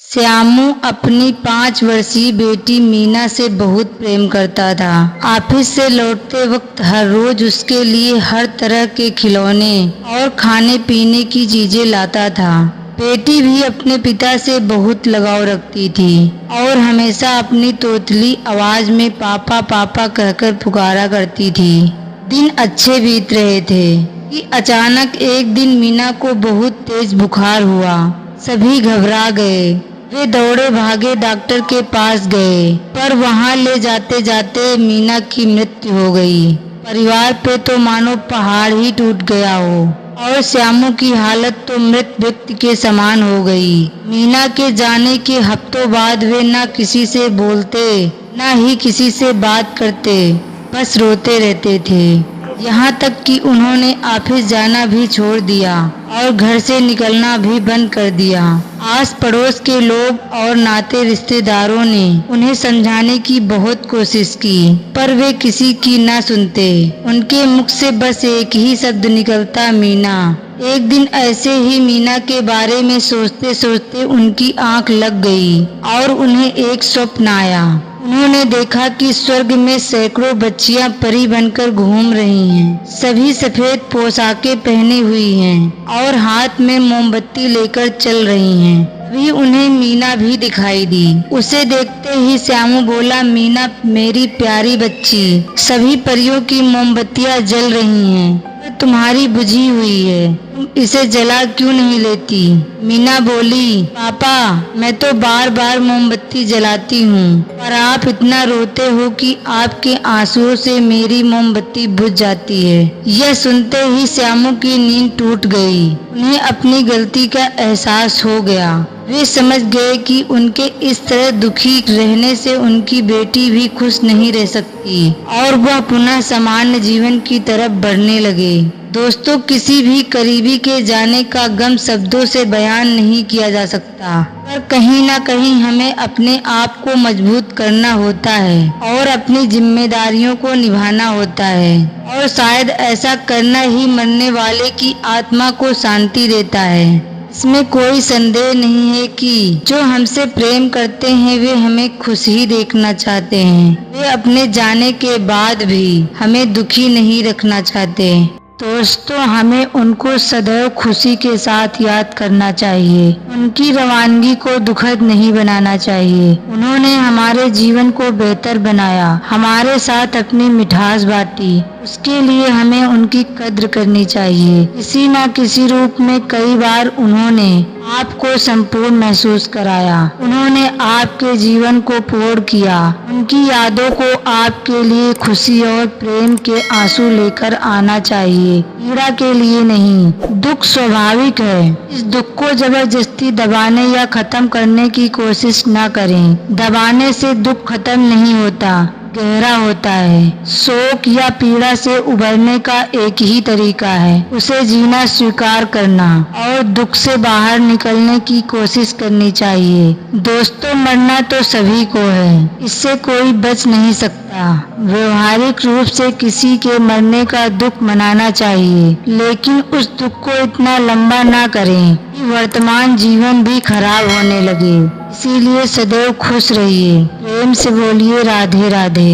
श्यामू अपनी 5 वर्षीय बेटी मीना से बहुत प्रेम करता था। ऑफिस से लौटते वक्त हर रोज उसके लिए हर तरह के खिलौने और खाने पीने की चीजें लाता था। बेटी भी अपने पिता से बहुत लगाव रखती थी और हमेशा अपनी तोतली आवाज में पापा पापा कहकर पुकारा करती थी। दिन अच्छे बीत रहे थे कि अचानक एक दिन मीना को बहुत तेज बुखार हुआ। सभी घबरा गए। वे दौड़े भागे डॉक्टर के पास गए, पर वहां ले जाते जाते मीना की मृत्यु हो गई। परिवार पे तो मानो पहाड़ ही टूट गया हो और श्यामू की हालत तो मृत व्यक्ति के समान हो गई। मीना के जाने के हफ्तों बाद वे न किसी से बोलते न ही किसी से बात करते, बस रोते रहते थे। यहाँ तक कि उन्होंने ऑफिस जाना भी छोड़ दिया और घर से निकलना भी बंद कर दिया। आस पड़ोस के लोग और नाते रिश्तेदारों ने उन्हें समझाने की बहुत कोशिश की, पर वे किसी की न सुनते। उनके मुख से बस एक ही शब्द निकलता, मीना। एक दिन ऐसे ही मीना के बारे में सोचते सोचते उनकी आंख लग गई और उन्हें एक स्वप्न आया। उन्होंने देखा कि स्वर्ग में सैकड़ों बच्चियां परी बनकर घूम रही हैं। सभी सफेद पोशाकें पहनी हुई हैं और हाथ में मोमबत्ती लेकर चल रही हैं। तभी उन्हें मीना भी दिखाई दी। उसे देखते ही श्यामू बोला, मीना मेरी प्यारी बच्ची, सभी परियों की मोमबत्तियां जल रही हैं, तुम्हारी बुझी हुई है, तुम इसे जला क्यों नहीं लेती? मीना बोली, पापा मैं तो बार बार मोमबत्ती जलाती हूँ, पर आप इतना रोते हो कि आपके आंसुओं से मेरी मोमबत्ती बुझ जाती है। यह सुनते ही श्यामू की नींद टूट गई। उन्हें अपनी गलती का एहसास हो गया। वे समझ गए कि उनके इस तरह दुखी रहने से उनकी बेटी भी खुश नहीं रह सकती और वह पुनः सामान्य जीवन की तरफ बढ़ने लगे। दोस्तों, किसी भी करीबी के जाने का गम शब्दों से बयान नहीं किया जा सकता, पर कहीं ना कहीं हमें अपने आप को मजबूत करना होता है और अपनी जिम्मेदारियों को निभाना होता है, और शायद ऐसा करना ही मरने वाले की आत्मा को शांति देता है। इसमें कोई संदेह नहीं है कि जो हमसे प्रेम करते हैं वे हमें खुश ही देखना चाहते हैं। वे अपने जाने के बाद भी हमें दुखी नहीं रखना चाहते। दोस्तों, हमें उनको सदैव खुशी के साथ याद करना चाहिए। उनकी रवानगी को दुखद नहीं बनाना चाहिए। उन्होंने हमारे जीवन को बेहतर बनाया, हमारे साथ अपनी मिठास बांटी। उसके लिए हमें उनकी कद्र करनी चाहिए। किसी न किसी रूप में कई बार उन्होंने आपको संपूर्ण महसूस कराया। उन्होंने आपके जीवन को पूर्ण किया। उनकी यादों को आपके लिए खुशी और प्रेम के आंसू लेकर आना चाहिए, पीड़ा के लिए नहीं। दुख स्वाभाविक है। इस दुख को जबरदस्ती दबाने या खत्म करने की कोशिश न करें। दबाने से दुख खत्म नहीं होता, गहरा होता है। शोक या पीड़ा से उबरने का एक ही तरीका है, उसे जीना स्वीकार करना और दुख से बाहर निकलने की कोशिश करनी चाहिए। दोस्तों, मरना तो सभी को है, इससे कोई बच नहीं सकता। व्यवहारिक रूप से किसी के मरने का दुख मनाना चाहिए, लेकिन उस दुख को इतना लंबा ना करें कि वर्तमान जीवन भी खराब होने लगे। इसीलिए सदैव खुश रहिए। प्रेम से बोलिए राधे राधे।